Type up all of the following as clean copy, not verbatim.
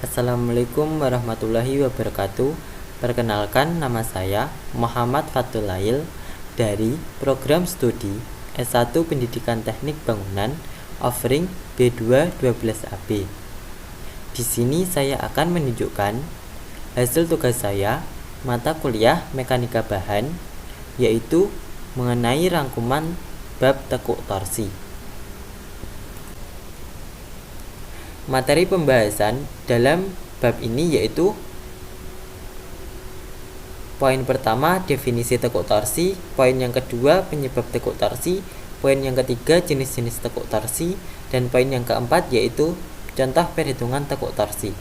Assalamualaikum warahmatullahi wabarakatuh. Perkenalkan, nama saya Muhammad Fathul Lail dari program studi S1 Pendidikan Teknik Bangunan offering B2 12AB. Di sini saya akan menunjukkan hasil tugas saya mata kuliah Mekanika Bahan, yaitu mengenai rangkuman bab tekuk torsi. Materi pembahasan dalam bab ini yaitu poin pertama definisi tekuk torsi, poin yang kedua penyebab tekuk torsi, poin yang ketiga jenis-jenis tekuk torsi, dan poin yang keempat yaitu contoh perhitungan tekuk torsi.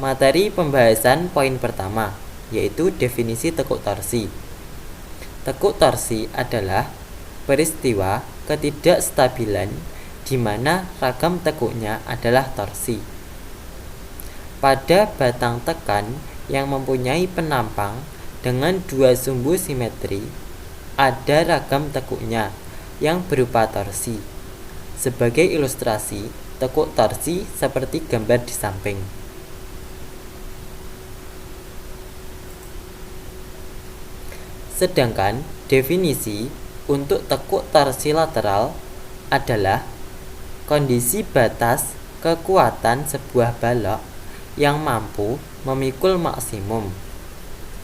Materi pembahasan poin pertama yaitu definisi tekuk torsi. Tekuk torsi adalah peristiwa ketidakstabilan di mana ragam tekuknya adalah torsi. Pada batang tekan yang mempunyai penampang dengan dua sumbu simetri, ada ragam tekuknya yang berupa torsi. Sebagai ilustrasi, tekuk torsi seperti gambar di samping. Sedangkan definisi untuk tekuk torsi lateral adalah kondisi batas kekuatan sebuah balok yang mampu memikul maksimum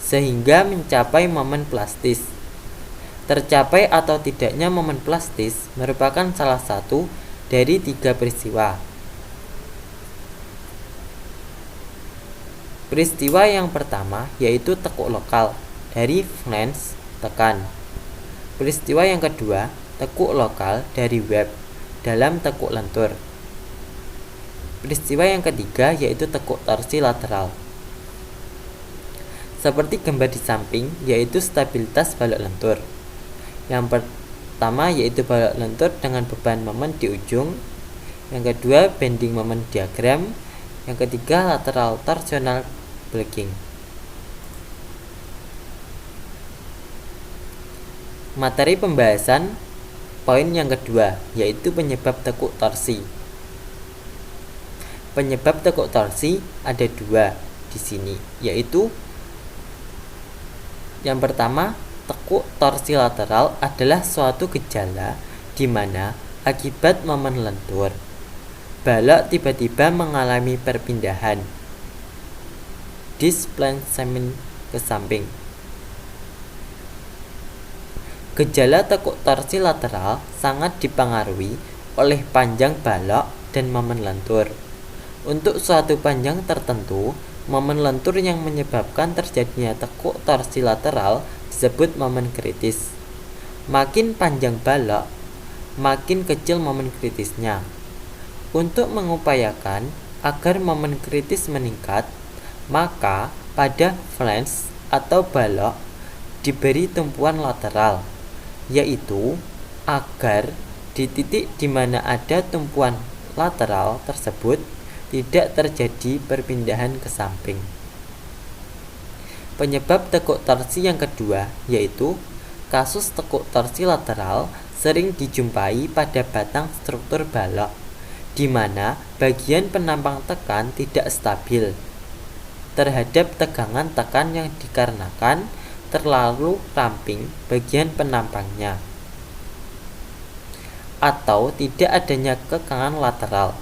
sehingga mencapai momen plastis. Tercapai atau tidaknya momen plastis merupakan salah satu dari tiga peristiwa. Peristiwa yang pertama yaitu tekuk lokal dari flange tekan. Peristiwa yang kedua, tekuk lokal dari web dalam tekuk lentur. Peristiwa yang ketiga yaitu tekuk torsi lateral. Seperti gambar di samping, yaitu stabilitas balok lentur. Yang pertama yaitu balok lentur dengan beban momen di ujung. Yang kedua, bending momen diagram. Yang ketiga, lateral torsional breaking. Materi pembahasan poin yang kedua yaitu penyebab tekuk torsi. Penyebab tekuk torsi ada dua di sini, yaitu yang pertama, tekuk torsi lateral adalah suatu gejala di mana akibat momen lentur balok tiba-tiba mengalami perpindahan displacement ke samping. Gejala tekuk torsi lateral sangat dipengaruhi oleh panjang balok dan momen lentur. Untuk suatu panjang tertentu, momen lentur yang menyebabkan terjadinya tekuk torsi lateral disebut momen kritis. Makin panjang balok, makin kecil momen kritisnya. Untuk mengupayakan agar momen kritis meningkat, maka pada flange atau balok diberi tumpuan lateral, yaitu agar di titik di mana ada tumpuan lateral tersebut tidak terjadi perpindahan ke samping. Penyebab tekuk torsi yang kedua yaitu kasus tekuk torsi lateral sering dijumpai pada batang struktur balok di mana bagian penampang tekan tidak stabil terhadap tegangan tekan yang dikarenakan terlalu ramping bagian penampangnya atau tidak adanya kekangan lateral,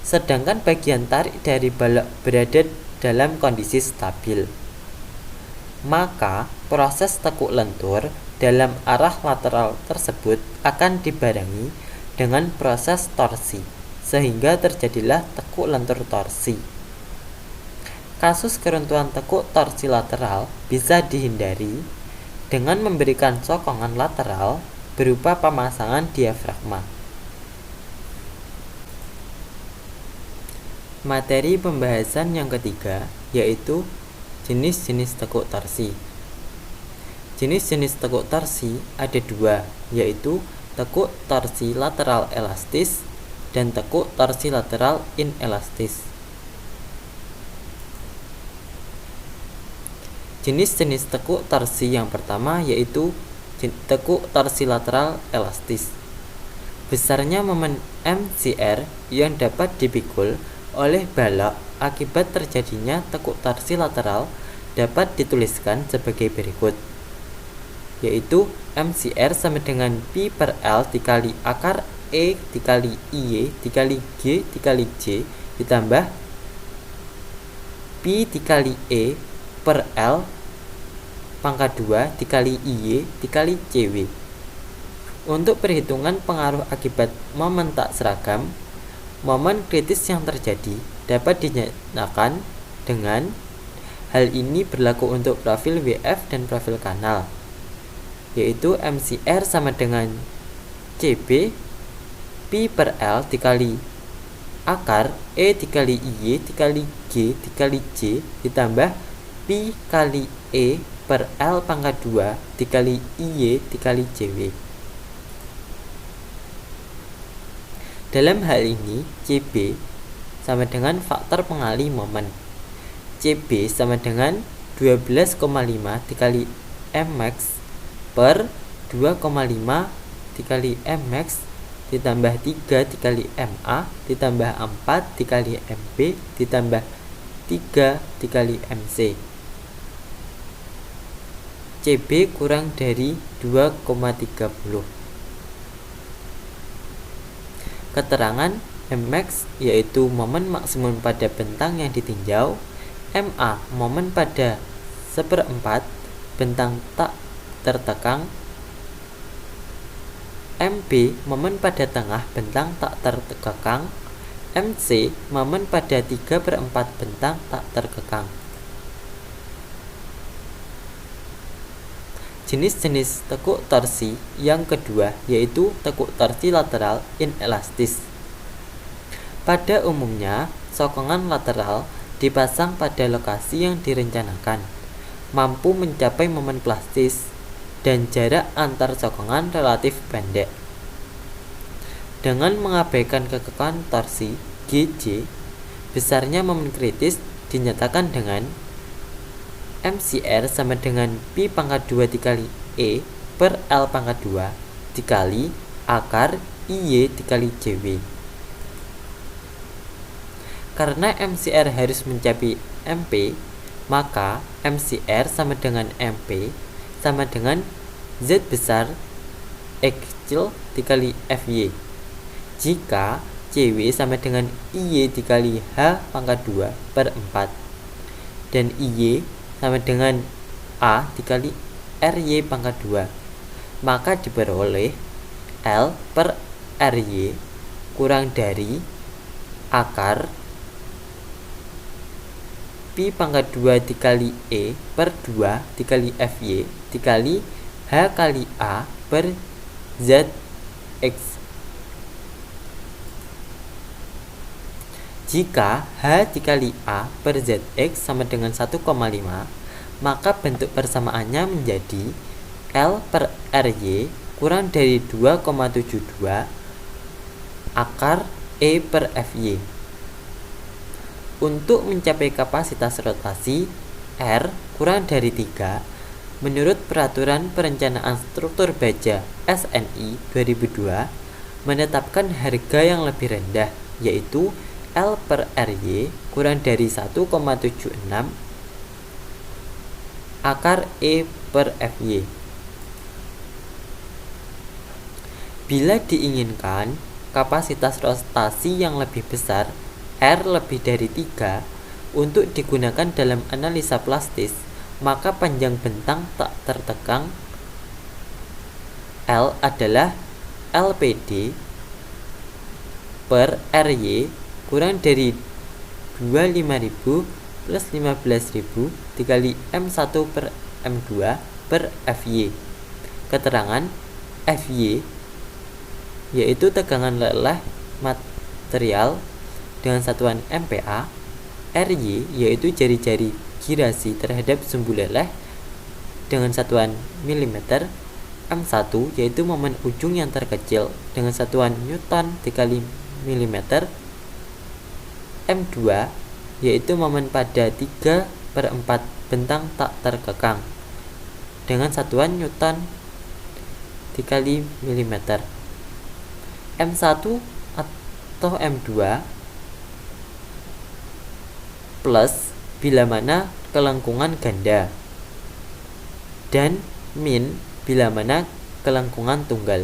sedangkan bagian tarik dari balok berada dalam kondisi stabil. Maka proses tekuk lentur dalam arah lateral tersebut akan dibarengi dengan proses torsi sehingga terjadilah tekuk lentur torsi. Kasus keruntuhan tekuk torsi lateral bisa dihindari dengan memberikan sokongan lateral berupa pemasangan diafragma. Materi pembahasan yang ketiga yaitu jenis-jenis tekuk torsi. Jenis-jenis tekuk torsi ada dua, yaitu tekuk torsi lateral elastis dan tekuk torsi lateral inelastis. Jenis-jenis tekuk torsi yang pertama yaitu tekuk torsi lateral elastis. Besarnya momen MCR yang dapat dipikul oleh balok akibat terjadinya tekuk torsi lateral dapat dituliskan sebagai berikut, yaitu MCR sama dengan Pi per L dikali akar E dikali IY dikali G dikali J ditambah Pi dikali E per L pangkat 2 dikali IY dikali CW. Untuk perhitungan pengaruh akibat momen tak seragam, momen kritis yang terjadi dapat dinyatakan dengan hal ini berlaku untuk profil WF dan profil kanal, yaitu MCR sama dengan CB Pi per L dikali akar E dikali IY dikali G dikali J ditambah Pi kali E per L pangkat 2 dikali IY dikali JW. Dalam hal ini, CB sama dengan faktor pengalih momen. CB sama dengan 12,5 dikali Mx per 2,5 dikali Mx ditambah 3 dikali Ma ditambah 4 dikali Mp ditambah 3 dikali Mc. CB kurang dari 2,30. Keterangan Mx yaitu momen maksimum pada bentang yang ditinjau, Ma momen pada 1/4 bentang tak tertekan, Mp momen pada tengah bentang tak terkekang, Mc momen pada 3/4 bentang tak terkekang. Jenis-jenis tekuk torsi yang kedua yaitu tekuk torsi lateral inelastis. Pada umumnya, sokongan lateral dipasang pada lokasi yang direncanakan, mampu mencapai momen plastis, dan jarak antar sokongan relatif pendek. Dengan mengabaikan kekekalan torsi GJ, besarnya momen kritis dinyatakan dengan MCR sama dengan Pi pangkat 2 dikali E per L pangkat 2 dikali akar IY dikali JW. Karena MCR harus mencapai MP, maka MCR sama dengan MP sama dengan Z besar X kecil dikali FY. Jika CW sama dengan IY dikali H pangkat 2 per 4 dan IY sama dengan A dikali RY pangkat 2, maka diperoleh L per RY kurang dari akar Pi pangkat 2 dikali E per 2 dikali FY dikali H kali A per ZX. Jika H dikali A per ZX sama dengan 1,5, maka bentuk persamaannya menjadi L per RY kurang dari 2,72 akar E per FY. Untuk mencapai kapasitas rotasi R kurang dari 3, menurut Peraturan Perencanaan Struktur Baja SNI 2002, menetapkan harga yang lebih rendah, yaitu L per RY kurang dari 1,76 akar E per FY. Bila diinginkan kapasitas rotasi yang lebih besar, R lebih dari 3, untuk digunakan dalam analisa plastis, maka panjang bentang tak tertekan L adalah LPD per RY kurang dari 25.000 plus 15.000 dikali M1 per M2 per FY. Keterangan FY yaitu tegangan leleh material dengan satuan MPa, RY yaitu jari-jari girasi terhadap sumbu leleh dengan satuan mm, M1 yaitu momen ujung yang terkecil dengan satuan Newton dikali mm, M2 yaitu momen pada 3/4 bentang tak terkekang dengan satuan Newton dikali mm. M1 atau M2 plus bila mana kelengkungan ganda, dan min bila mana kelengkungan tunggal.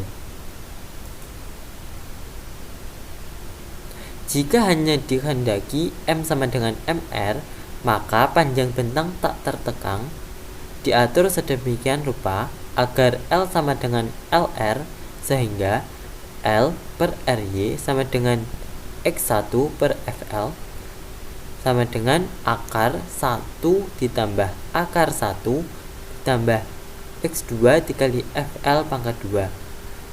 Jika hanya dikehendaki M sama dengan MR, maka panjang bentang tak tertekan diatur sedemikian rupa agar L sama dengan LR, sehingga L per RY sama dengan X1 per FL sama dengan akar 1 ditambah akar 1 ditambah X2 dikali FL pangkat 2,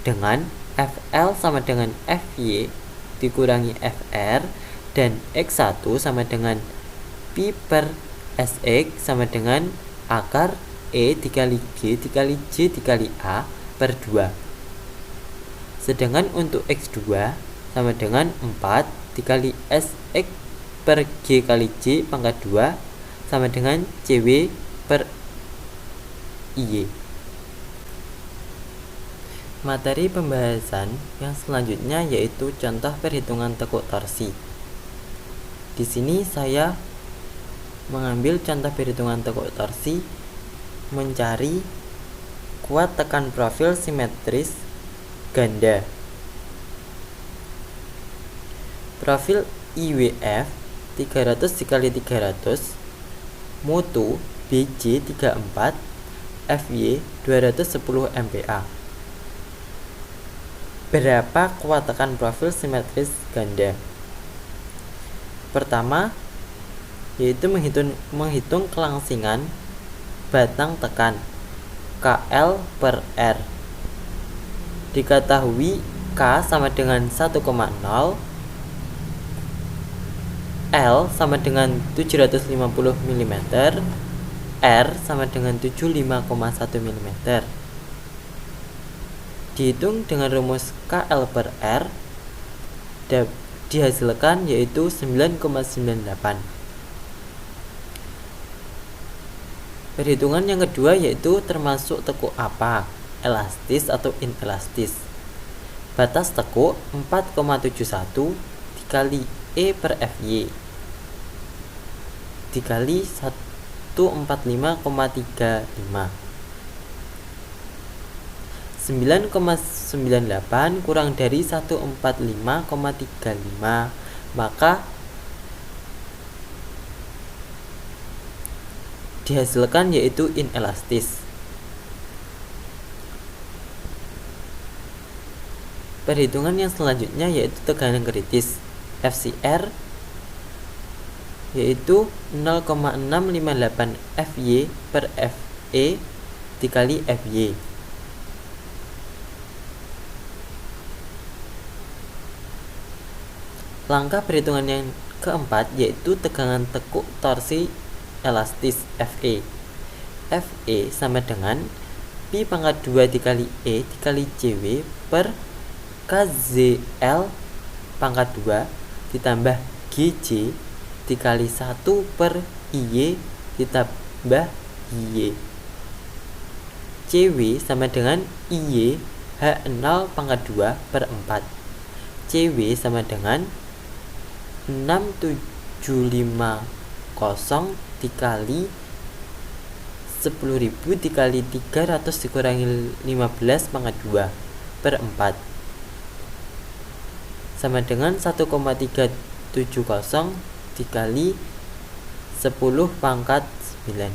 dengan FL sama dengan FY dikurangi FR, dan X1 sama dengan Pi per SX sama dengan akar E dikali G dikali J dikali A per 2. Sedangkan untuk X2 sama dengan 4 dikali SX per G kali J pangkat 2 sama dengan CW per IY. Materi pembahasan yang selanjutnya yaitu contoh perhitungan tekuk torsi. Di sini saya mengambil contoh perhitungan tekuk torsi mencari kuat tekan profil simetris ganda. Profil IWF 300 dikali 300, mutu BJ 34, FY 210 MPa. Berapa kuat tekan profil simetris ganda? Pertama yaitu menghitung kelangsingan batang tekan KL per R. Diketahui K sama dengan 1,0, L sama dengan 750 mm, R sama dengan 75,1 mm. Dihitung dengan rumus KL per R, dihasilkan yaitu 9,98. Perhitungan yang kedua yaitu termasuk tekuk apa, elastis atau inelastis. Batas tekuk 4,71 dikali E per FY dikali 145,35, 9,98 kurang dari 145,35, maka dihasilkan yaitu inelastis. Perhitungan yang selanjutnya yaitu tekanan kritis FCR yaitu 0,658 FY per FE dikali FY. Langkah perhitungan yang keempat yaitu tegangan tekuk torsi elastis FE. FE sama dengan Pi pangkat 2 dikali E dikali CW per KZL pangkat 2 ditambah GC dikali 1 per IY ditambah IY. CW sama dengan IY H0 pangkat 2 per 4. CW sama dengan 6750 dikali 10.000 dikali 300 dikurangi 15 pangkat 2 per 4 sama dengan 1,370 dikali 10 pangkat 9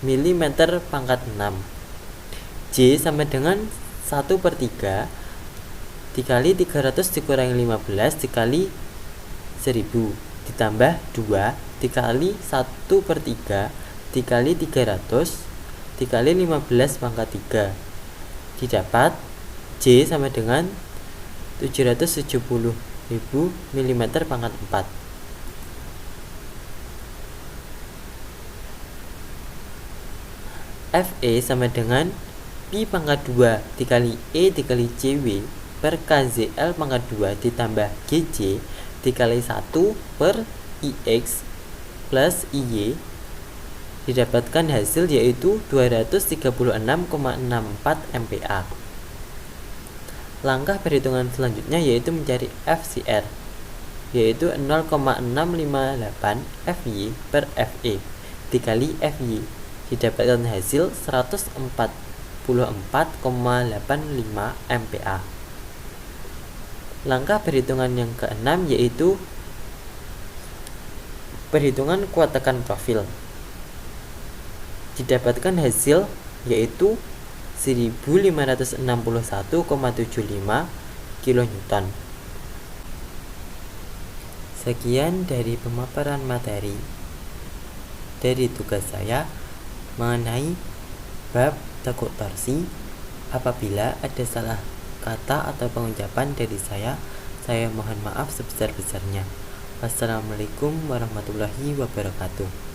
mm pangkat 6. J sama dengan 1/3 dikali 300 dikurangi 15 dikali 1000 ditambah 2 dikali 1/3 dikali 300 dikali 15 pangkat 3, didapat J sama dengan 770.000 mm pangkat 4. FE sama dengan Pi pangkat 2 dikali E dikali CW per KZL pangkat 2 ditambah GC dikali 1 per IX plus IY didapatkan hasil yaitu 236,64 MPa. Langkah perhitungan selanjutnya yaitu mencari FCR, yaitu 0,658 FY per FE dikali FY, didapatkan hasil 144,85 MPa. Langkah perhitungan yang keenam yaitu perhitungan kuat tekan profil, didapatkan hasil yaitu 1561,75 kN. Sekian dari pemaparan materi dari tugas saya mengenai bab tekuk torsi. Apabila ada salah kata atau pengucapan dari saya mohon maaf sebesar-besarnya. Wassalamualaikum warahmatullahi wabarakatuh.